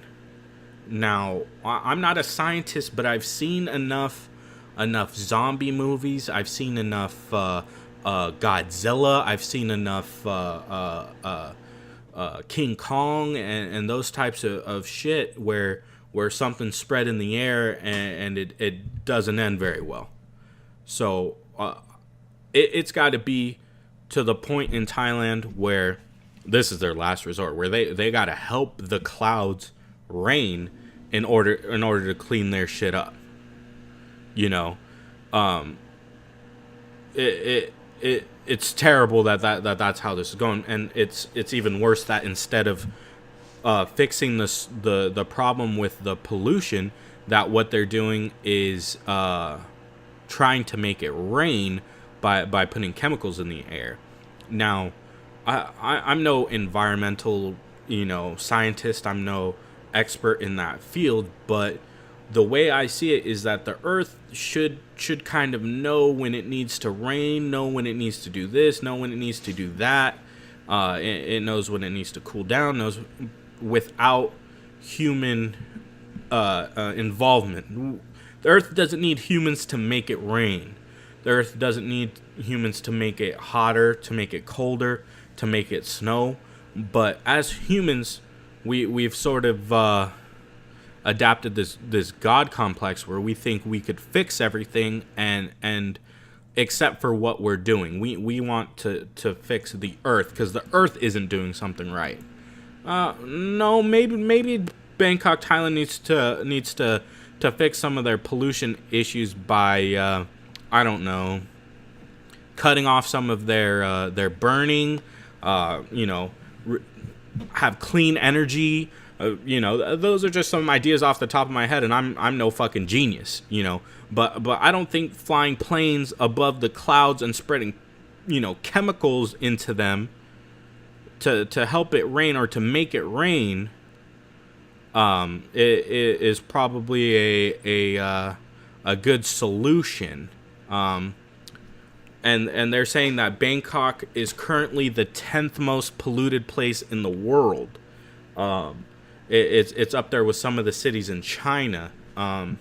Speaker 1: Now, I'm not a scientist, but I've seen enough zombie movies. I've seen enough Godzilla. I've seen enough King Kong and those types of shit where something's spread in the air and it doesn't end very well. So it's got to be to the point in Thailand where this is their last resort, where they got to help the clouds rain in order to clean their shit up. It's terrible that's how this is going, and it's even worse that instead of fixing the problem with the pollution, that what they're doing is trying to make it rain by putting chemicals in the air. Now, I'm no environmental scientist. I'm no expert in that field, but the way I see it is that the earth should kind of know when it needs to rain, know when it needs to do this, know when it needs to do that. It knows when it needs to cool down, knows without human involvement. The earth doesn't need humans to make it rain. The earth doesn't need humans to make it hotter, to make it colder, to make it snow. But as humans, we've sort of adapted this God complex where we think we could fix everything and except for what we're doing. We want to fix the earth because the earth isn't doing something right. No, maybe Bangkok, Thailand needs to fix some of their pollution issues by I don't know, cutting off some of their burning, have clean energy. Those are just some ideas off the top of my head, and I'm no fucking genius, But I don't think flying planes above the clouds and spreading, chemicals into them to help it rain or to make it rain it is probably a good solution. And they're saying that Bangkok is currently the 10th most polluted place in the world. It's up there with some of the cities in China. And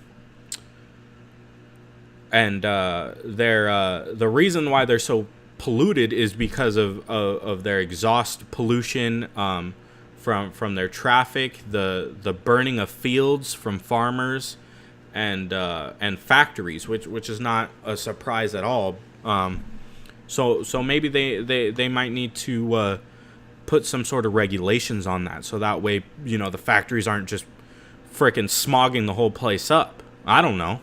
Speaker 1: the reason why they're so polluted is because of their exhaust pollution from their traffic, the burning of fields from farmers, and factories, which is not a surprise at all. So maybe they might need to put some sort of regulations on that, so that way, the factories aren't just freaking smogging the whole place up. I don't know.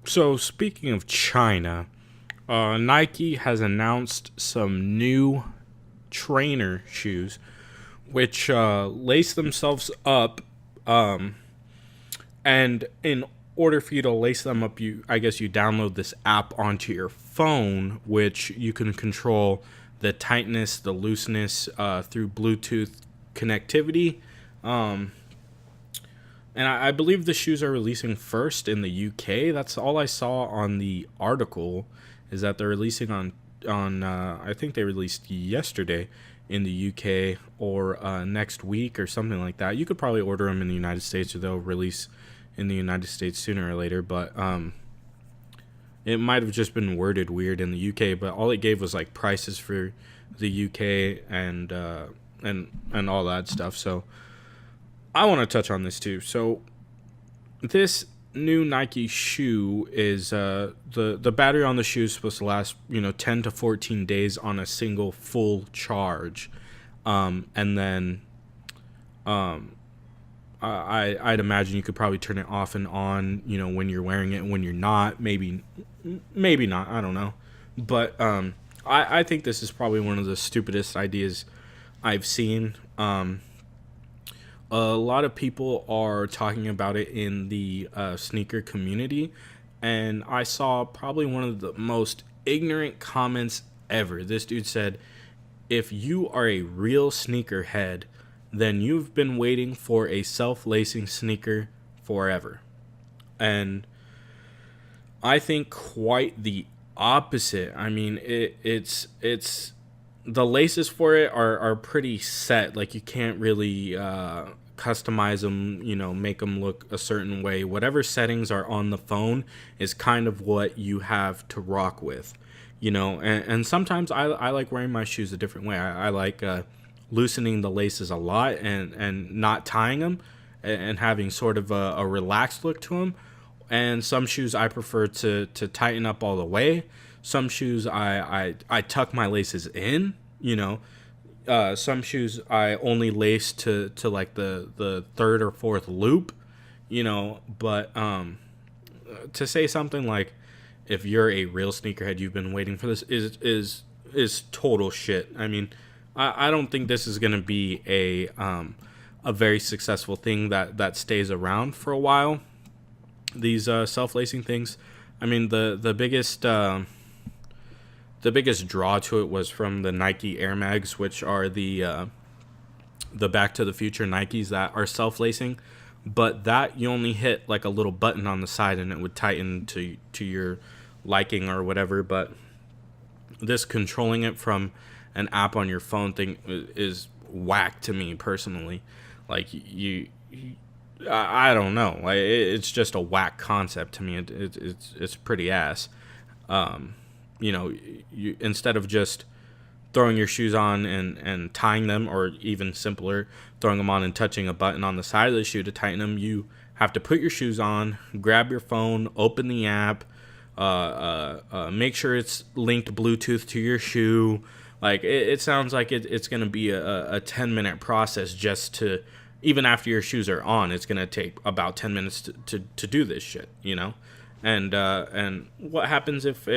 Speaker 1: So speaking of China, Nike has announced some new trainer shoes, which lace themselves up, and in order for you to lace them up, I guess you download this app onto your phone, which you can control the tightness, the looseness through Bluetooth connectivity. And I believe the shoes are releasing first in the UK. That's all I saw on the article, is that they're releasing on I think they released yesterday in the UK, or next week or something like that. You could probably order them in the United States, or they'll release in the United States sooner or later. But it might have just been worded weird in the UK, but all it gave was like prices for the UK and all that stuff. So I want to touch on this too. So this new Nike shoe is the battery on the shoe is supposed to last 10 to 14 days on a single full charge, and then I'd imagine you could probably turn it off and on when you're wearing it and when you're not. Maybe not, I don't know. But I think this is probably one of the stupidest ideas I've seen. A lot of people are talking about it in the sneaker community, and I saw probably one of the most ignorant comments ever. This dude said, "If you are a real sneakerhead, then you've been waiting for a self-lacing sneaker forever." And I think quite the opposite. I mean, it's the laces for it are pretty set. Like, you can't really customize them, make them look a certain way. Whatever settings are on the phone is kind of what you have to rock with, and sometimes I like wearing my shoes a different way. I like loosening the laces a lot and not tying them and having sort of a relaxed look to them. And some shoes I prefer to tighten up all the way. Some shoes I tuck my laces in, some shoes I only lace to like the third or fourth loop, but to say something like, if you're a real sneakerhead, you've been waiting for this, is total shit. I mean, I don't think this is going to be a very successful thing that stays around for a while. These self-lacing things, I mean, the biggest draw to it was from the Nike Air Mags, which are the Back to the Future Nikes that are self-lacing. But that you only hit like a little button on the side and it would tighten to your liking or whatever. But this controlling it from an app on your phone thing is whack to me personally. Like, I don't know. Like, it's just a whack concept to me. It's pretty ass. You instead of just throwing your shoes on and tying them, or even simpler, throwing them on and touching a button on the side of the shoe to tighten them, you have to put your shoes on, grab your phone, open the app, make sure it's linked Bluetooth to your shoe. Like, it sounds like it's going to be a 10-minute process just to, even after your shoes are on, it's going to take about 10 minutes to do this shit, And what happens if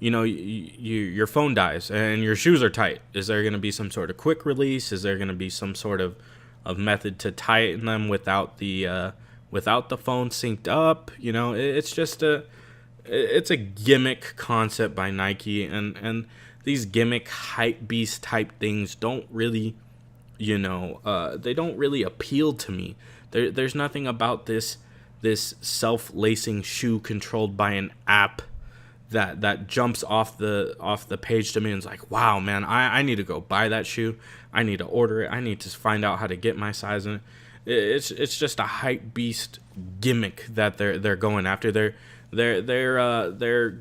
Speaker 1: your phone dies and your shoes are tight? Is there going to be some sort of quick release? Is there going to be some sort of method to tighten them without the phone synced up? It's just it's a gimmick concept by Nike, and these gimmick hype beast type things don't really they don't really appeal to me. There's nothing about this self-lacing shoe controlled by an app that jumps off the page to me and is like, wow, man, I need to go buy that shoe. I need to order it. I need to find out how to get my size in it. It's just a hype beast gimmick that they're going after. They're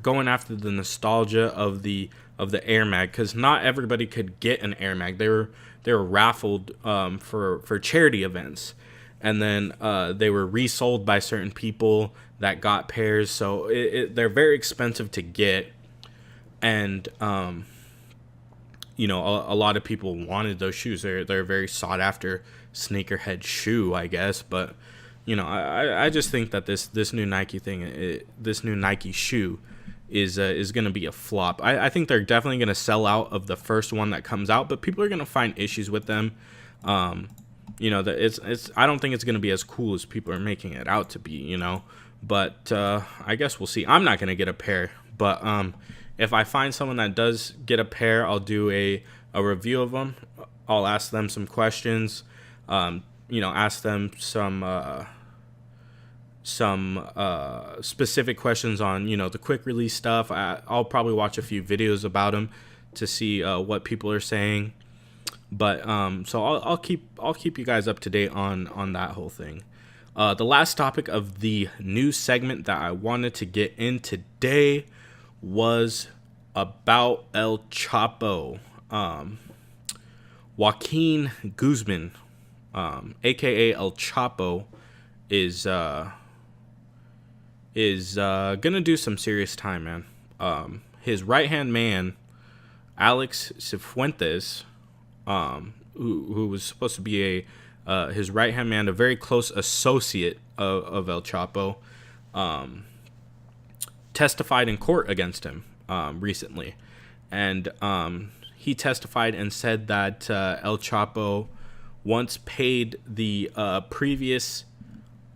Speaker 1: going after the nostalgia of the Air Mag, because not everybody could get an Air Mag. They were raffled for charity events, and then they were resold by certain people that got pairs. So they're very expensive to get, and a lot of people wanted those shoes. They're a very sought after sneakerhead shoe, I guess. But I just think that this new Nike thing, this new Nike shoe, is going to be a flop. I think they're definitely going to sell out of the first one that comes out, but people are going to find issues with them. That I don't think it's going to be as cool as people are making it out to be. But I guess we'll see. I'm not going to get a pair, but if I find someone that does get a pair, I'll do a review of them. I'll ask them some questions. Ask them some specific questions on the quick release stuff. I'll probably watch a few videos about them to see what people are saying. But so I'll keep you guys up to date on that whole thing. The last topic of the news segment that I wanted to get in today was about El Chapo. Joaquin Guzman, aka El Chapo, is gonna do some serious time, man. His right hand man, Alex Cifuentes, who was supposed to be his right hand man, a very close associate of El Chapo, testified in court against him recently, and he testified and said that El Chapo once paid the previous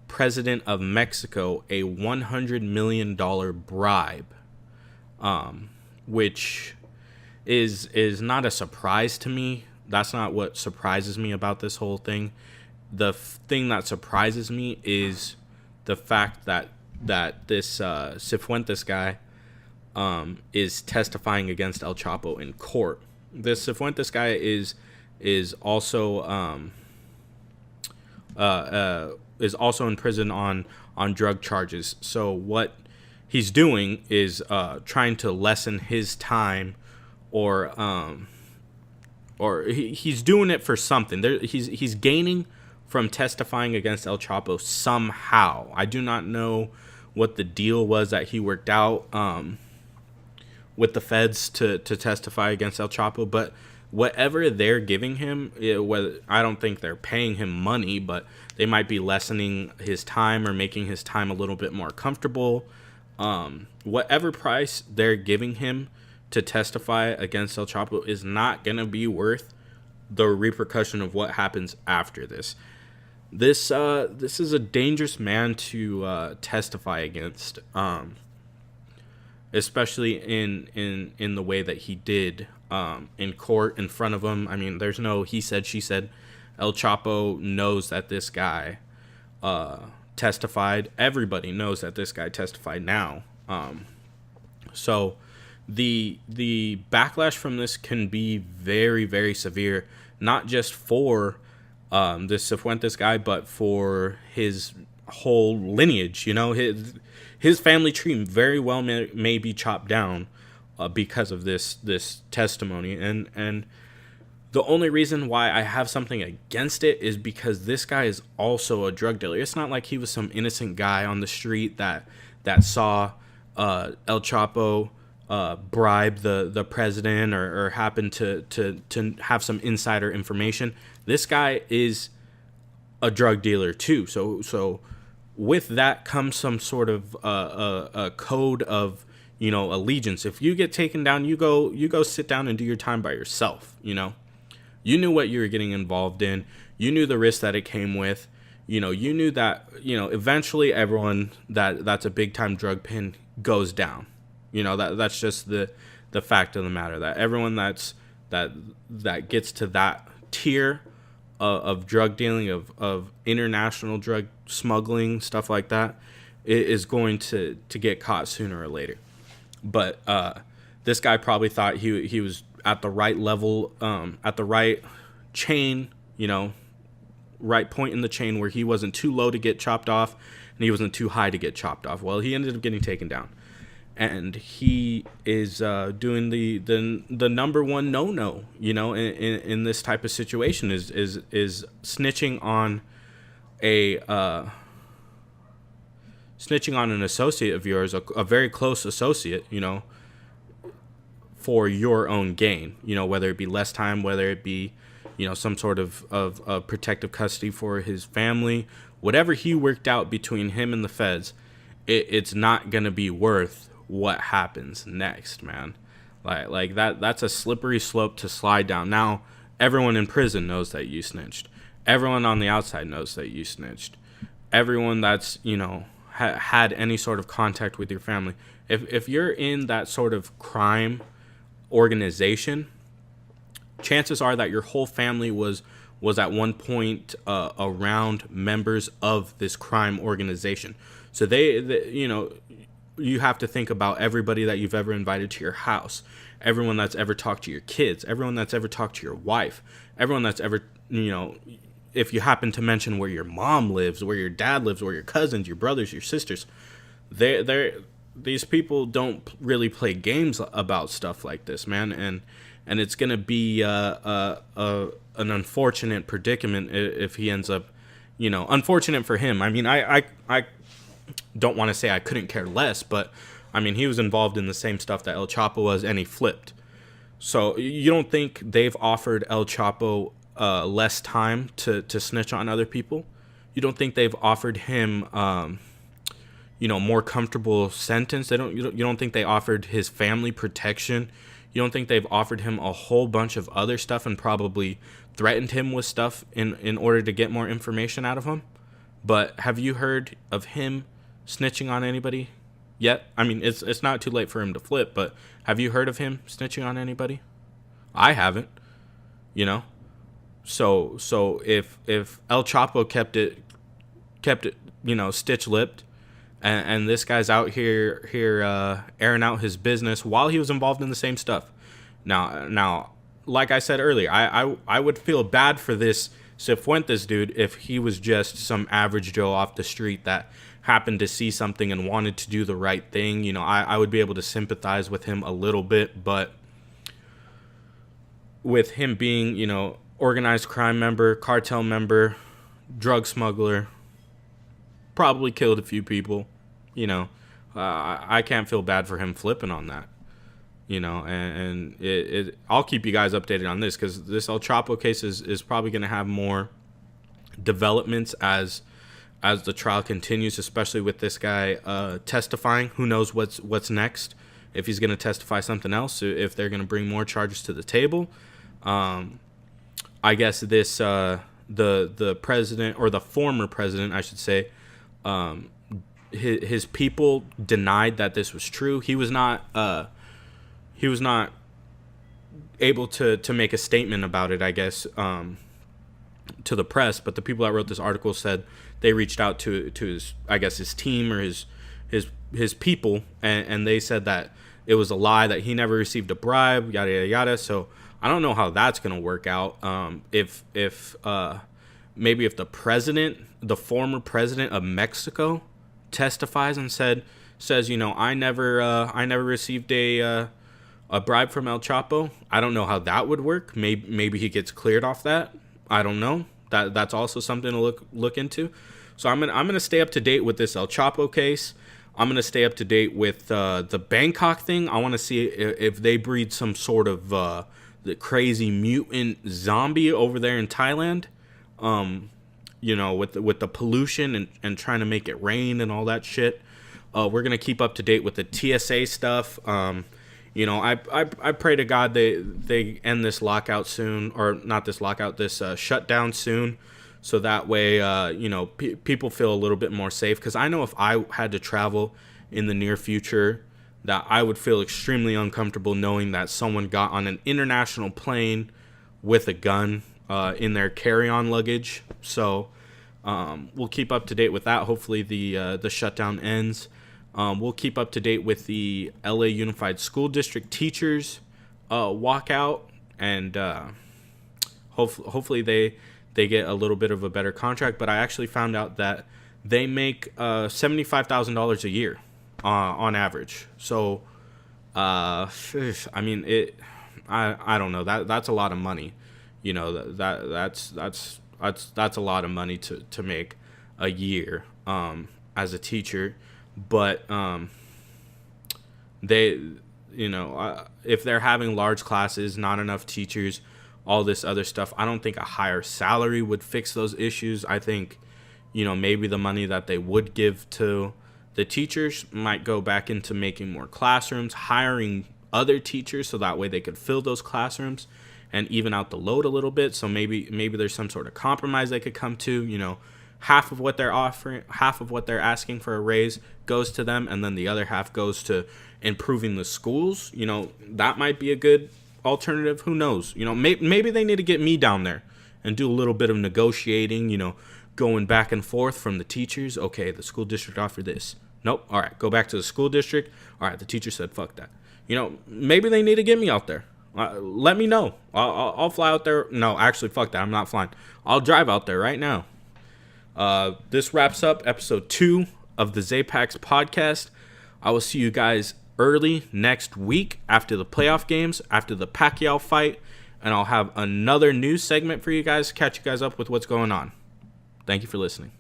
Speaker 1: president of Mexico a $100 million bribe, which is not a surprise to me. That's not what surprises me about this whole thing. The thing that surprises me is the fact that this Cifuentes guy is testifying against El Chapo in court. This Cifuentes guy is also in prison on drug charges. So what he's doing is trying to lessen his time, or he's doing it for something. He's gaining from testifying against El Chapo somehow. I do not know what the deal was that he worked out with the feds to testify against El Chapo, but whatever they're giving him, I don't think they're paying him money, but they might be lessening his time or making his time a little bit more comfortable. Whatever price they're giving him to testify against El Chapo is not going to be worth the repercussion of what happens after this. This is a dangerous man to testify against, especially in the way that he did in court in front of him. I mean, there's no he said, she said. El Chapo knows that this guy testified. Everybody knows that this guy testified now. So the backlash from this can be very, very severe, not just for this Cifuentes guy, but for his whole lineage. His family tree very well may be chopped down because of this testimony, and the only reason why I have something against it is because this guy is also a drug dealer. It's not like he was some innocent guy on the street that saw El Chapo bribe the president or happened to have some insider information. This guy is a drug dealer too. So with that comes some sort of a code of allegiance. If you get taken down, you go sit down and do your time by yourself. You knew what you were getting involved in. You knew the risk that it came with. You knew that eventually everyone that's a big time drug pin goes down. That's just the fact of the matter, that everyone that gets to that tier of drug dealing, of international drug smuggling, stuff like that, is going to get caught sooner or later. But this guy probably thought he was at the right level, at the right chain, right point in the chain where he wasn't too low to get chopped off and he wasn't too high to get chopped off. Well, he ended up getting taken down. And he is doing the number one no, in this type of situation is snitching on an associate of yours, a very close associate, for your own gain, whether it be less time, whether it be, some sort of protective custody for his family, whatever he worked out between him and the feds, it's not going to be worth what happens next, man. Like that's a slippery slope to slide down. Now, everyone in prison knows that you snitched. Everyone on the outside knows that you snitched. Everyone that's, had any sort of contact with your family. If you're in that sort of crime organization, chances are that your whole family was at one point around members of this crime organization. So they you have to think about everybody that you've ever invited to your house, everyone that's ever talked to your kids, everyone that's ever talked to your wife, everyone that's ever, if you happen to mention where your mom lives, where your dad lives, where your cousins, your brothers, your sisters, these people don't really play games about stuff like this, man. And it's going to be an unfortunate predicament if he ends up, unfortunate for him. I mean, I don't want to say I couldn't care less, but I mean, he was involved in the same stuff that El Chapo was, and he flipped. So you don't think they've offered El Chapo less time to snitch on other people? You don't think they've offered him, more comfortable sentence? You don't think they offered his family protection? You don't think they've offered him a whole bunch of other stuff and probably threatened him with stuff in order to get more information out of him? But have you heard of him snitching on anybody yet? I mean, it's not too late for him to flip, but have you heard of him snitching on anybody? I haven't, So if El Chapo kept it, stitch-lipped, and this guy's out here airing out his business while he was involved in the same stuff. Now, like I said earlier, I would feel bad for this Cifuentes dude if he was just some average Joe off the street that happened to see something and wanted to do the right thing. I would be able to sympathize with him a little bit, but with him being, organized crime member, cartel member, drug smuggler, probably killed a few people, I can't feel bad for him flipping on that, and I'll keep you guys updated on this, because this El Chapo case is probably going to have more developments as the trial continues, especially with this guy testifying. Who knows what's next, if he's going to testify something else, if they're going to bring more charges to the table. I guess this the president, or the former president, I should say, his people denied that this was true. He was not able to make a statement about it, I guess, to the press. But the people that wrote this article said they reached out to his, I guess, his team or his people, and they said that it was a lie, that he never received a bribe, yada yada yada. So I don't know how that's gonna work out. If maybe if the former president of Mexico testifies and says, I never received a bribe from El Chapo. I don't know how that would work. Maybe he gets cleared off that. I don't know. That's also something to look into. So I'm gonna stay up to date with this El Chapo case. I'm gonna stay up to date with the Bangkok thing. I want to see if they breed some sort of the crazy mutant zombie over there in Thailand. With the pollution and trying to make it rain and all that shit. We're gonna keep up to date with the TSA stuff. I pray to God they end this lockout soon, or not this lockout, this shutdown soon, so that way people feel a little bit more safe. Because I know if I had to travel in the near future, that I would feel extremely uncomfortable knowing that someone got on an international plane with a gun. in their carry-on luggage. So we'll keep up to date with that. Hopefully the shutdown ends. We'll keep up to date with the LA Unified School District teachers walkout, and hopefully they get a little bit of a better contract. But I actually found out that they make $75,000 a year on average. So I mean, I don't know, that's a lot of money. You know, that's a lot of money to make a year as a teacher. But they, you know, if they're having large classes, not enough teachers, all this other stuff, I don't think a higher salary would fix those issues. I think, you know, maybe the money that they would give to the teachers might go back into making more classrooms, hiring other teachers so that way they could fill those classrooms and even out the load a little bit. So maybe there's some sort of compromise they could come to. You know, half of what they're offering, half of what they're asking for a raise goes to them, and then the other half goes to improving the schools. You know, that might be a good alternative. Who knows? You know, maybe they need to get me down there and do a little bit of negotiating, you know, going back and forth from the teachers. Okay, the school district offered this. Nope. All right, go back to the school district. All right, the teacher said fuck that. You know, maybe they need to get me out there. Let me know. I'll fly out there. No, actually, fuck that. I'm not flying. I'll drive out there right now. This wraps up episode 2 of the ZaePaxx Podcast. I will see you guys early next week after the playoff games, after the Pacquiao fight, and I'll have another news segment for you guys, catch you guys up with what's going on. Thank you for listening.